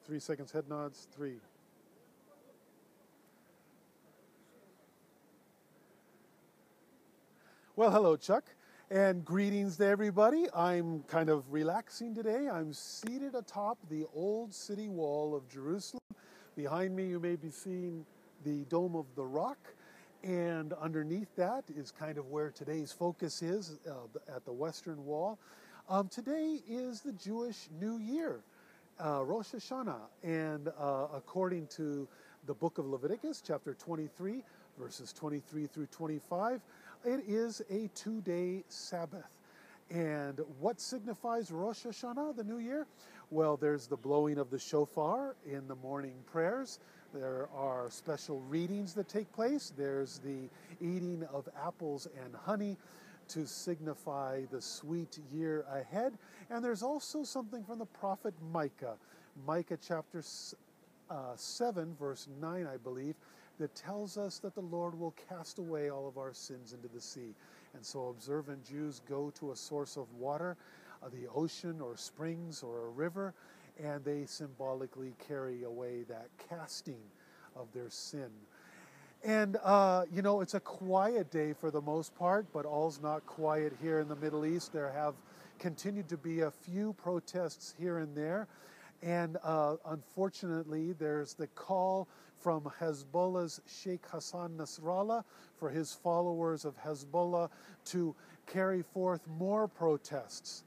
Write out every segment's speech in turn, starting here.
3 seconds head nods. 3. Well, hello, Chuck, and greetings to everybody. I'm kind of relaxing today. I'm seated atop the old city wall of Jerusalem. Behind me, you may be seeing the Dome of the Rock, and underneath that is kind of where today's focus is, at the Western Wall. Today is the Jewish New Year, Rosh Hashanah, and according to the book of Leviticus, chapter 23, verses 23 through 25, it is a 2-day Sabbath. And what signifies Rosh Hashanah, the New Year? Well, there's the blowing of the shofar in the morning prayers. There are special readings that take place. There's the eating of apples and honey to signify the sweet year ahead. And there's also something from the prophet Micah. Micah chapter 7, verse 9, I believe, that tells us that the Lord will cast away all of our sins into the sea. And so observant Jews go to a source of water, the ocean or springs or a river, and they symbolically carry away that casting of their sin. And, it's a quiet day for the most part, but all's not quiet here in the Middle East. There have continued to be a few protests here and there. And unfortunately, there's the call from Hezbollah's Sheikh Hassan Nasrallah for his followers of Hezbollah to carry forth more protests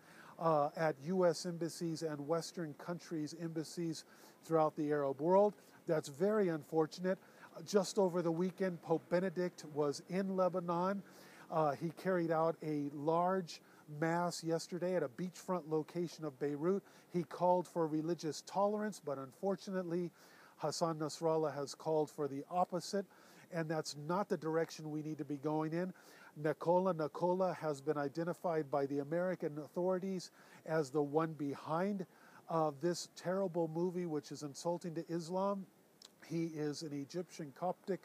at U.S. embassies and Western countries' embassies throughout the Arab world. That's very unfortunate. Just over the weekend, Pope Benedict was in Lebanon. He carried out a large mass yesterday at a beachfront location of Beirut. He called for religious tolerance, but unfortunately, Hassan Nasrallah has called for the opposite, and that's not the direction we need to be going in. Nakola has been identified by the American authorities as the one behind this terrible movie, which is insulting to Islam. He is an Egyptian Coptic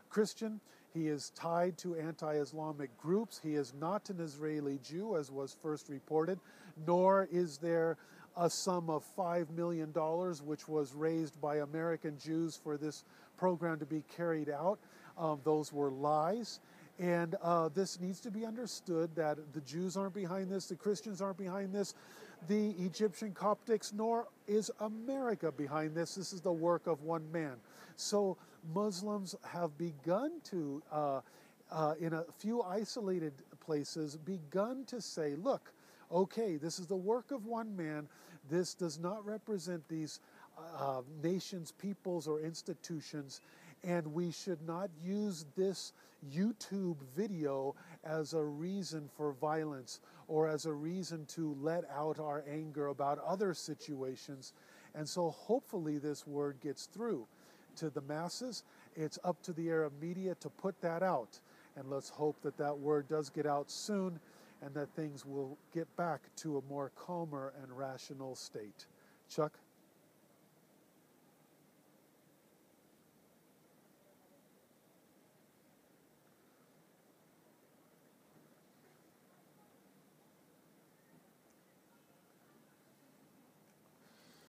Christian. He is tied to anti-Islamic groups. He is not an Israeli Jew, as was first reported, nor is there a sum of $5 million, which was raised by American Jews for this program to be carried out. Those were lies. And this needs to be understood that the Jews aren't behind this, the Christians aren't behind this, the Egyptian Coptics, nor is America behind this. This is the work of one man. So Muslims have begun to, in a few isolated places, begun to say, look, okay, this is the work of one man. This does not represent these nations, peoples, or institutions, and we should not use this YouTube video as a reason for violence or as a reason to let out our anger about other situations. And so hopefully this word gets through to the masses. It's up to the Arab media to put that out. And let's hope that that word does get out soon and that things will get back to a more calmer and rational state. Chuck?